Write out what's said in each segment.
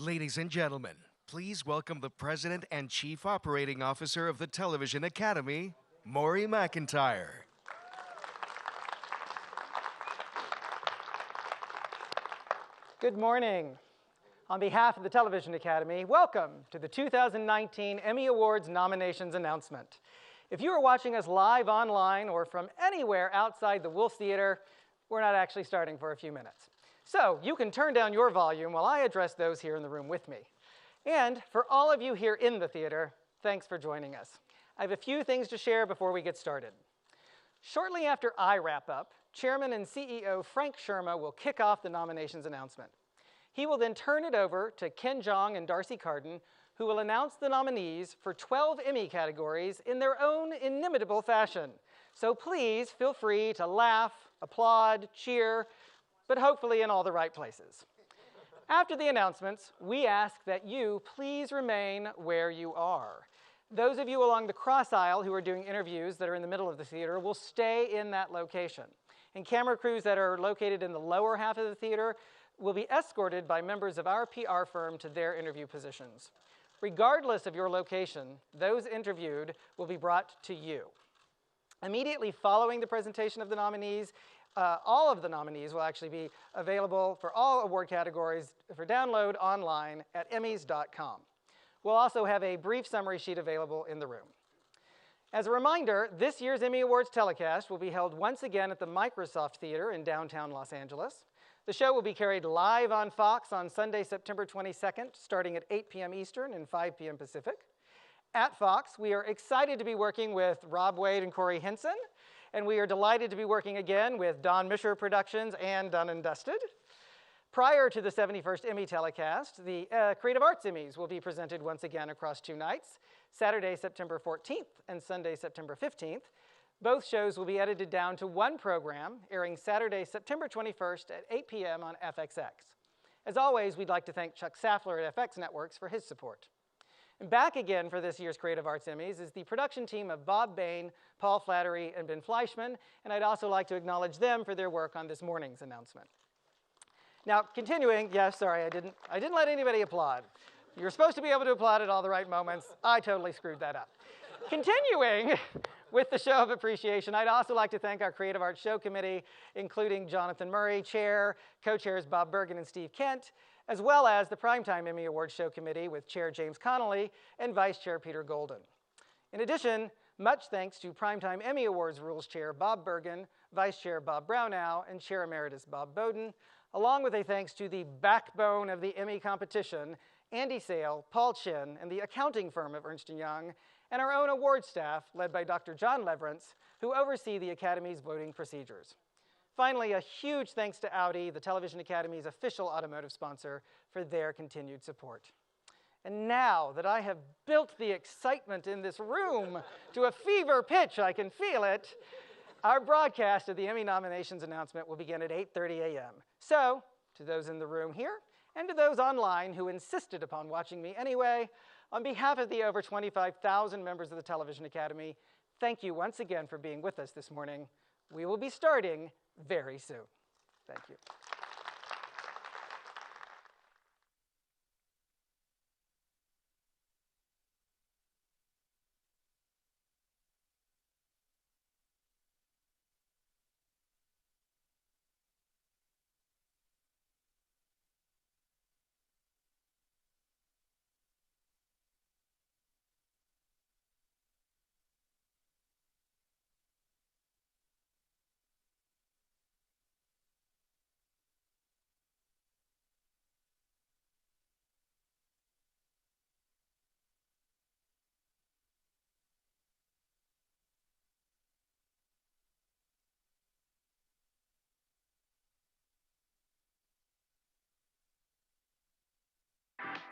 Ladies and gentlemen, please welcome the President and Chief Operating Officer of the Television Academy, Maury McIntyre. Good morning. On behalf of the Television Academy, welcome to the 2019 Emmy Awards nominations announcement. If you are watching us live online or from anywhere outside the Wolf Theater, we're not actually starting for a few minutes. So you can turn down your volume while I address those here in the room with me. And for all of you here in the theater, thanks for joining us. I have a few things to share before we get started. Shortly after I wrap up, Chairman and CEO Frank Sherma will kick off the nominations announcement. He will then turn it over to Ken Jeong and Darcy Carden, who will announce the nominees for 12 Emmy categories in their own inimitable fashion. So please feel free to laugh, applaud, cheer, but hopefully in all the right places. After the announcements, we ask that you please remain where you are. Those of you along the cross aisle who are doing interviews that are in the middle of the theater will stay in that location. And camera crews that are located in the lower half of the theater will be escorted by members of our PR firm to their interview positions. Regardless of your location, those interviewed will be brought to you. Immediately following the presentation of the nominees, all of the nominees will actually be available for all award categories for download online at emmys.com. We'll also have a brief summary sheet available in the room. As a reminder, this year's Emmy Awards telecast will be held once again at the Microsoft Theater in downtown Los Angeles. The show will be carried live on Fox on Sunday, September 22nd, starting at 8 p.m. Eastern and 5 p.m. Pacific. At Fox, we are excited to be working with Rob Wade and Corey Henson, and we are delighted to be working again with Don Misher Productions and Done & Dusted. Prior to the 71st Emmy telecast, the Creative Arts Emmys will be presented once again across 2 nights, Saturday, September 14th and Sunday, September 15th. Both shows will be edited down to one program, airing Saturday, September 21st at 8 p.m. on FXX. As always, we'd like to thank Chuck Saffler at FX Networks for his support. And back again for this year's Creative Arts Emmys is the production team of Bob Bain, Paul Flattery, and Ben Fleischman, and I'd also like to acknowledge them for their work on this morning's announcement. Now, continuing, yes, sorry, I didn't let anybody applaud. You're supposed to be able to applaud at all the right moments. I totally screwed that up. Continuing with the show of appreciation, I'd also like to thank our Creative Arts Show Committee, including Jonathan Murray, Chair, co-chairs Bob Bergen and Steve Kent, as well as the Primetime Emmy Award Show Committee with Chair James Connolly and Vice Chair Peter Golden. In addition, much thanks to Primetime Emmy Awards Rules Chair Bob Bergen, Vice Chair Bob Brownow, and Chair Emeritus Bob Bowden, along with a thanks to the backbone of the Emmy competition, Andy Sale, Paul Chin, and the accounting firm of Ernst & Young, and our own award staff, led by Dr. John Leverance, who oversee the Academy's voting procedures. Finally, a huge thanks to Audi, the Television Academy's official automotive sponsor, for their continued support. And now that I have built the excitement in this room to a fever pitch, I can feel it, our broadcast of the Emmy nominations announcement will begin at 8:30 a.m. So, to those in the room here, and to those online who insisted upon watching me anyway, on behalf of the over 25,000 members of the Television Academy, thank you once again for being with us this morning. We will be starting very soon. Thank you.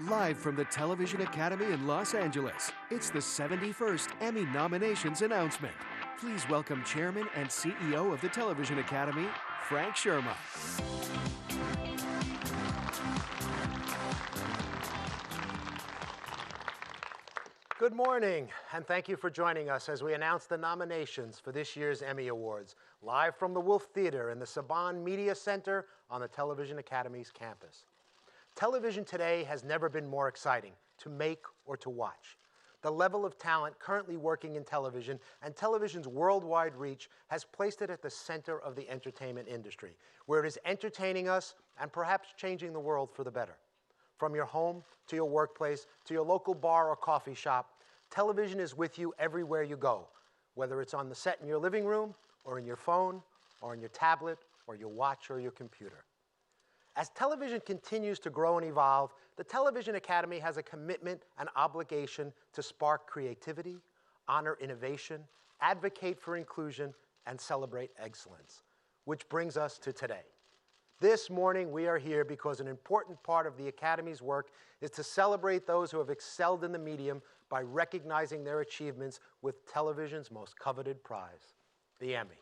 Live from the Television Academy in Los Angeles, it's the 71st Emmy nominations announcement. Please welcome Chairman and CEO of the Television Academy, Frank Sherma. Good morning, and thank you for joining us as we announce the nominations for this year's Emmy Awards, live from the Wolf Theater in the Saban Media Center on the Television Academy's campus. Television today has never been more exciting to make or to watch. The level of talent currently working in television and television's worldwide reach has placed it at the center of the entertainment industry, where it is entertaining us and perhaps changing the world for the better. From your home to your workplace to your local bar or coffee shop, television is with you everywhere you go, whether it's on the set in your living room or in your phone or on your tablet or your watch or your computer. As television continues to grow and evolve, the Television Academy has a commitment and obligation to spark creativity, honor innovation, advocate for inclusion, and celebrate excellence. Which brings us to today. This morning we are here because an important part of the Academy's work is to celebrate those who have excelled in the medium by recognizing their achievements with television's most coveted prize, the Emmy.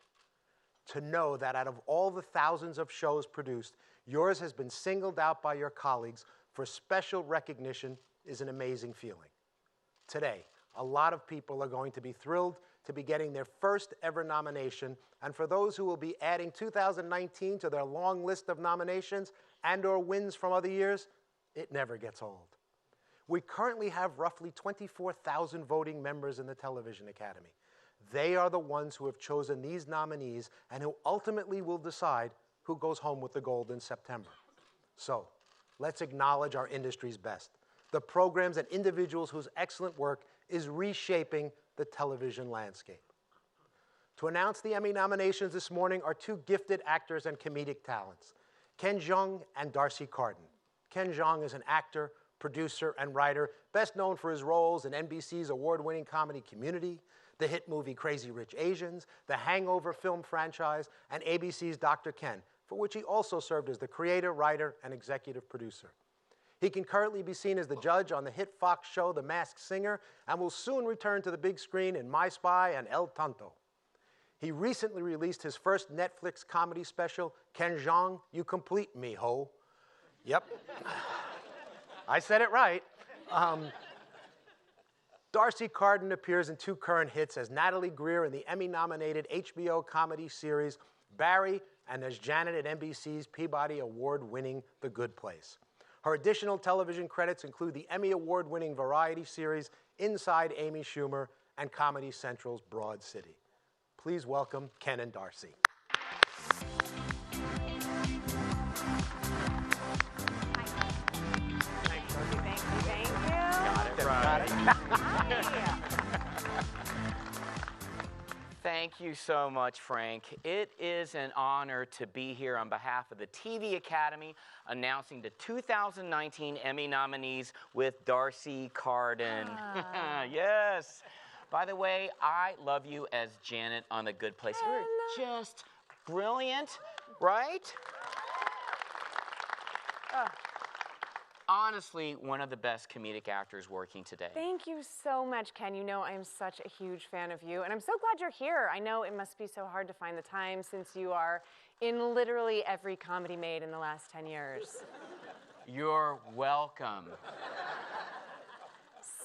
To know that out of all the thousands of shows produced, yours has been singled out by your colleagues for special recognition is an amazing feeling. Today, a lot of people are going to be thrilled to be getting their first ever nomination, and for those who will be adding 2019 to their long list of nominations and/or wins from other years, it never gets old. We currently have roughly 24,000 voting members in the Television Academy. They are the ones who have chosen these nominees and who ultimately will decide who goes home with the gold in September. So, let's acknowledge our industry's best, the programs and individuals whose excellent work is reshaping the television landscape. To announce the Emmy nominations this morning are two gifted actors and comedic talents, Jeong and Darcy Carden. Jeong is an actor, producer, and writer, best known for his roles in NBC's award-winning comedy Community, the hit movie Crazy Rich Asians, the Hangover film franchise, and ABC's Dr. Ken, for which he also served as the creator, writer, and executive producer. He can currently be seen as the judge on the hit Fox show The Masked Singer and will soon return to the big screen in My Spy and El Tonto. He recently released his first Netflix comedy special, Jeong, You Complete Me, Ho. Yep, I said it right. Darcy Carden appears in two current hits as Natalie Greer in the Emmy-nominated HBO comedy series Barry and as Janet at NBC's Peabody Award-winning The Good Place. Her additional television credits include the Emmy Award-winning variety series Inside Amy Schumer and Comedy Central's Broad City. Please welcome Ken and Darcy. Thank you. Got it right. Thank you so much, Frank. It is an honor to be here on behalf of the TV Academy announcing the 2019 Emmy nominees with Darcy Carden. Yes. By the way, I love you as Janet on The Good Place. You're just brilliant, right? Honestly, one of the best comedic actors working today. Thank you so much, Ken. You know I'm such a huge fan of you, and I'm so glad you're here. I know it must be so hard to find the time since you are in literally every comedy made in the last 10 years. You're welcome.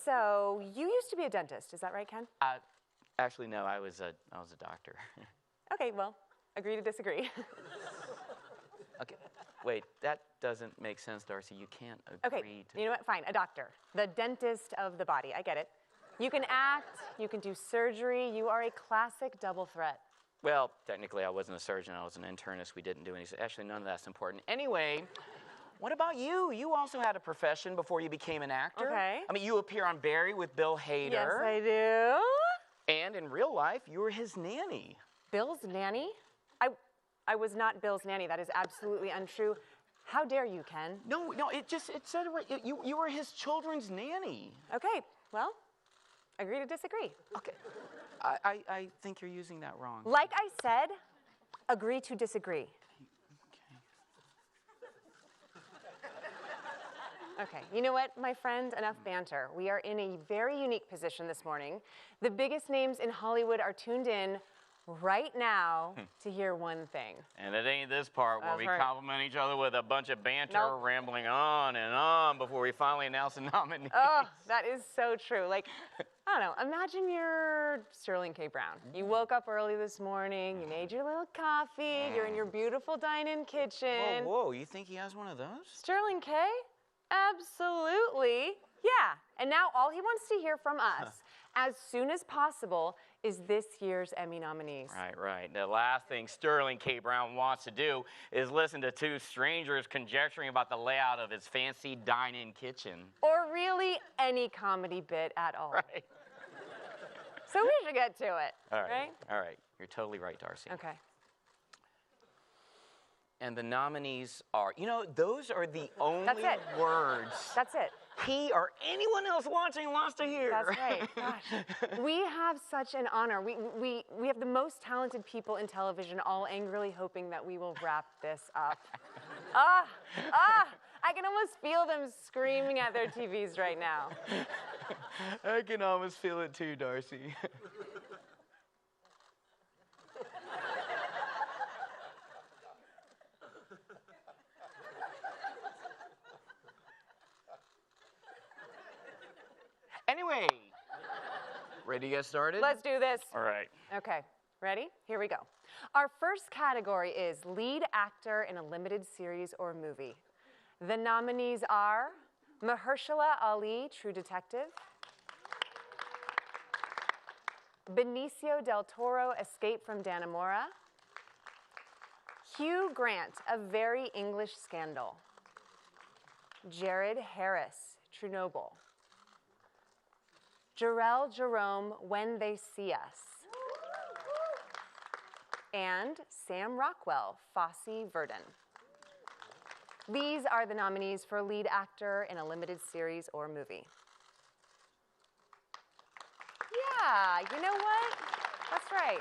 So, you used to be a dentist, is that right, Ken? Actually, no, I was a doctor. Okay, well, agree to disagree. Okay, wait, that doesn't make sense, Darcy. You can't agree Okay, to... you know what? Fine, a doctor. The dentist of the body. I get it. You can act, you can do surgery. You are a classic double threat. Well, technically, I wasn't a surgeon. I was an internist. We didn't do anything. Actually, none of that's important. Anyway, what about you? You also had a profession before you became an actor. Okay. I mean, you appear on Barry with Bill Hader. Yes, I do. And in real life, you were his nanny. Bill's nanny? I was not Bill's nanny. That is absolutely untrue. How dare you, Ken? No, it said it right. You were his children's nanny. Okay, well, agree to disagree. Okay. I think you're using that wrong. Like I said, agree to disagree. Okay, you know what, my friend, enough banter. We are in a very unique position this morning. The biggest names in Hollywood are tuned in right now to hear one thing. And it ain't this part where That's we right. compliment each other with a bunch of banter, Nope. rambling on and on before we finally announce the nominees. Oh, that is so true. Like, I don't know, imagine you're Sterling K. Brown. You woke up early this morning, you made your little coffee, you're in your beautiful dine-in kitchen. Whoa, you think he has one of those? Sterling K? Absolutely. Yeah. And now all he wants to hear from us as soon as possible is this year's Emmy nominees. Right. The last thing Sterling K. Brown wants to do is listen to two strangers conjecturing about the layout of his fancy dine-in kitchen. Or really any comedy bit at all. Right. So we should get to it. All right. Right? All right. You're totally right, Darcy. Okay. And the nominees are, those are the only That's it. words That's it. he or anyone else watching wants to hear. That's right. Gosh. We have such an honor. We have the most talented people in television all angrily hoping that we will wrap this up. I can almost feel them screaming at their TVs right now. I can almost feel it too, Darcy. Anyway, ready to get started? Let's do this. All right. Okay, ready? Here we go. Our first category is lead actor in a limited series or movie. The nominees are Mahershala Ali, True Detective; Benicio del Toro, Escape from Dannemora; Hugh Grant, A Very English Scandal; Jared Harris, Chernobyl; Jarrell Jerome, When They See Us; and Sam Rockwell, Fosse Verdon. These are the nominees for lead actor in a limited series or movie. Yeah, you know what? That's right.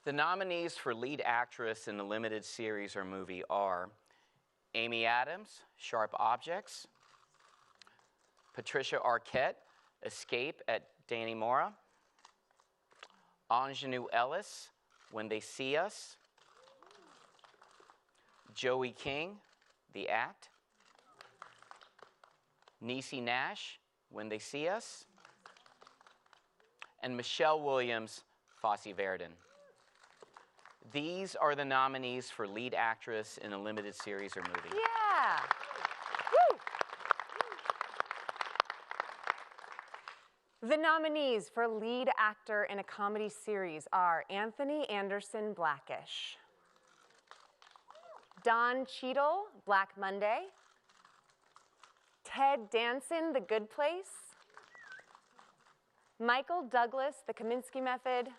The nominees for lead actress in a limited series or movie are Amy Adams, Sharp Objects; Patricia Arquette, Escape at Dannemora; Ingenue Ellis, When They See Us; Joey King, The Act; Niecy Nash, When They See Us; and Michelle Williams, Fosse Verdon. These are the nominees for lead actress in a limited series or movie. Yeah. Woo! The nominees for lead actor in a comedy series are Anthony Anderson, Blackish; Don Cheadle, Black Monday; Ted Danson, The Good Place; Michael Douglas, The Kominsky Method;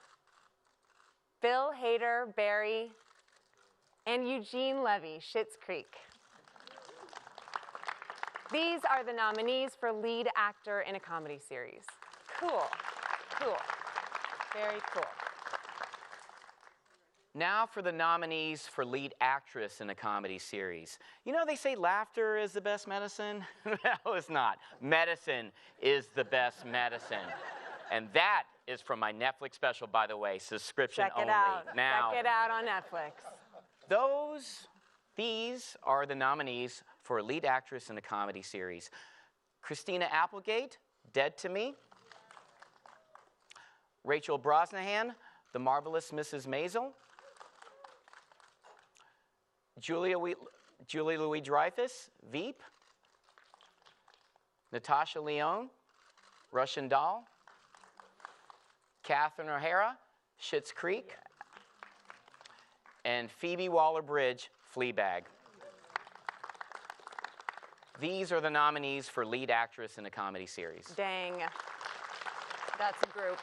Bill Hader, Barry; and Eugene Levy, Schitt's Creek. These are the nominees for lead actor in a comedy series. Cool. Very cool. Now for the nominees for lead actress in a comedy series. They say laughter is the best medicine. No, it's not. Medicine is the best medicine. And that is from my Netflix special, by the way, subscription Check it only. out. Now, Check it out on Netflix. these are the nominees for lead actress in a comedy series. Christina Applegate, Dead to Me; Rachel Brosnahan, The Marvelous Mrs. Maisel; Julia Louis-Dreyfus, Veep; Natasha Lyonne, Russian Doll; Catherine O'Hara, Schitt's Creek; and Phoebe Waller-Bridge, Fleabag. These are the nominees for lead actress in a comedy series. Dang. That's a group.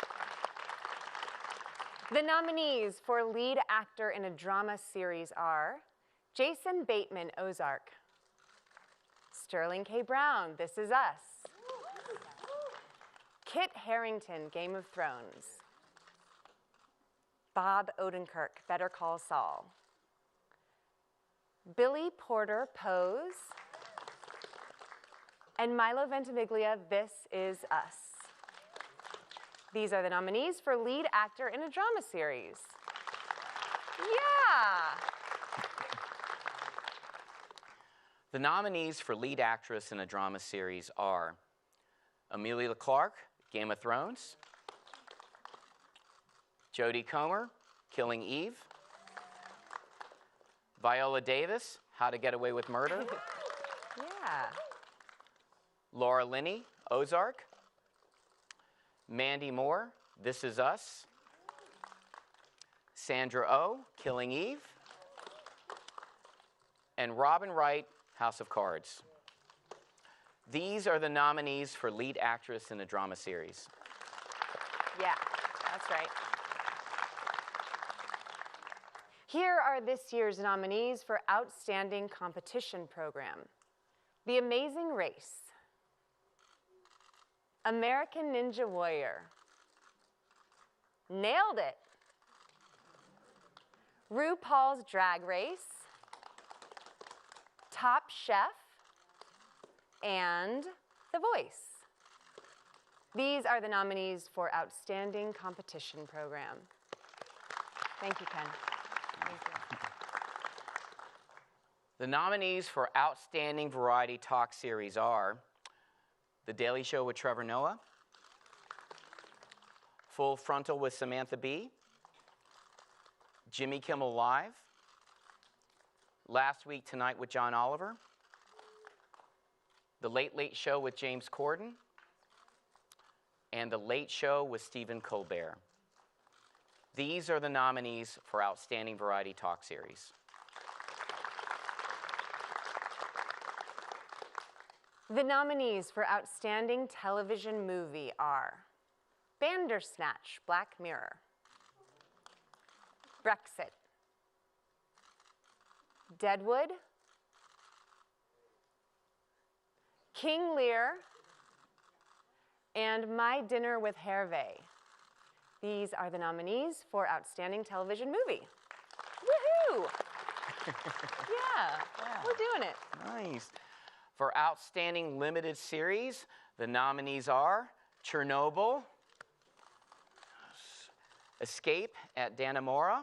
The nominees for lead actor in a drama series are Jason Bateman, Ozark; Sterling K. Brown, This Is Us; Kit Harington, Game of Thrones; Bob Odenkirk, Better Call Saul; Billy Porter, Pose; and Milo Ventimiglia, This Is Us. These are the nominees for lead actor in a drama series. Yeah! The nominees for lead actress in a drama series are Emilia Clarke, Game of Thrones; Jodie Comer, Killing Eve; Viola Davis, How to Get Away with Murder. Yeah. Laura Linney, Ozark. Mandy Moore, This Is Us. Sandra Oh, Killing Eve. And Robin Wright, House of Cards. These are the nominees for lead actress in a drama series. Yeah, that's right. Here are this year's nominees for Outstanding Competition Program. The Amazing Race. American Ninja Warrior. Nailed It. RuPaul's Drag Race. Top Chef. And The Voice. These are the nominees for Outstanding Competition Program. Thank you, Ken. Thank you. The nominees for Outstanding Variety Talk Series are The Daily Show with Trevor Noah, Full Frontal with Samantha Bee, Jimmy Kimmel Live, Last Week Tonight with John Oliver, The Late Late Show with James Corden, and The Late Show with Stephen Colbert. These are the nominees for Outstanding Variety Talk Series. The nominees for Outstanding Television Movie are Bandersnatch, Black Mirror, Brexit, Deadwood, King Lear, and My Dinner with Hervé. These are the nominees for Outstanding Television Movie. Woohoo! Yeah, we're doing it. Nice. For Outstanding Limited Series, the nominees are Chernobyl, Escape at Dannemora,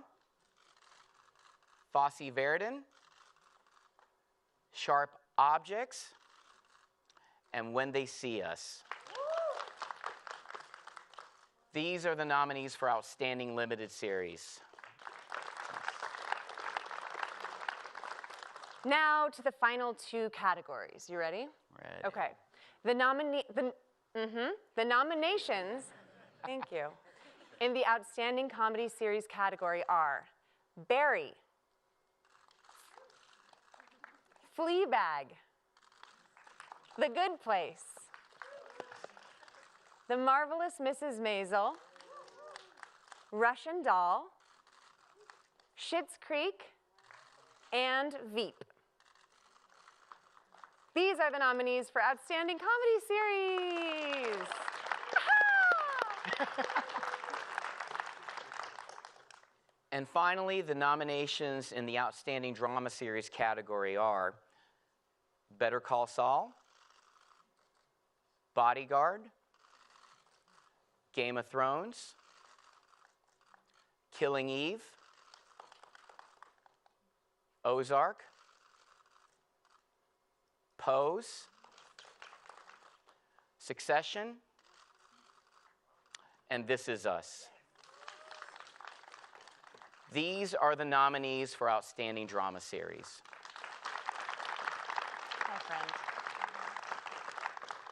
Fosse Verdon, Sharp Objects, and When They See Us. These are the nominees for Outstanding Limited Series. Now to the final two categories. You ready? Ready. Okay. The nominations, thank you, in the Outstanding Comedy Series category are Barry, Fleabag, The Good Place, The Marvelous Mrs. Maisel, Russian Doll, Schitt's Creek, and Veep. These are the nominees for Outstanding Comedy Series. And finally, the nominations in the Outstanding Drama Series category are Better Call Saul, Bodyguard, Game of Thrones, Killing Eve, Ozark, Pose, Succession, and This Is Us. These are the nominees for Outstanding Drama Series. Hi, friend.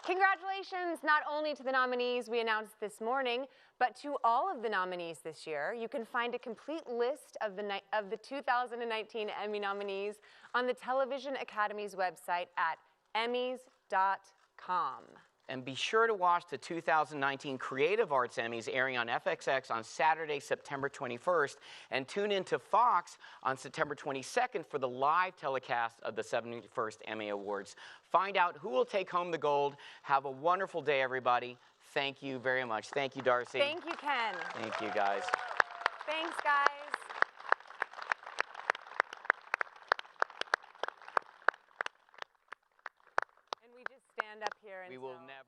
Congratulations not only to the nominees we announced this morning, but to all of the nominees this year. You can find a complete list of the 2019 Emmy nominees on the Television Academy's website at emmys.com. And be sure to watch the 2019 Creative Arts Emmys airing on FXX on Saturday, September 21st, and tune in to Fox on September 22nd for the live telecast of the 71st Emmy Awards. Find out who will take home the gold. Have a wonderful day, everybody. Thank you very much. Thank you, Darcy. Thank you, Ken. Thank you, guys. Thanks, guys. And we just stand up here and We will tell- never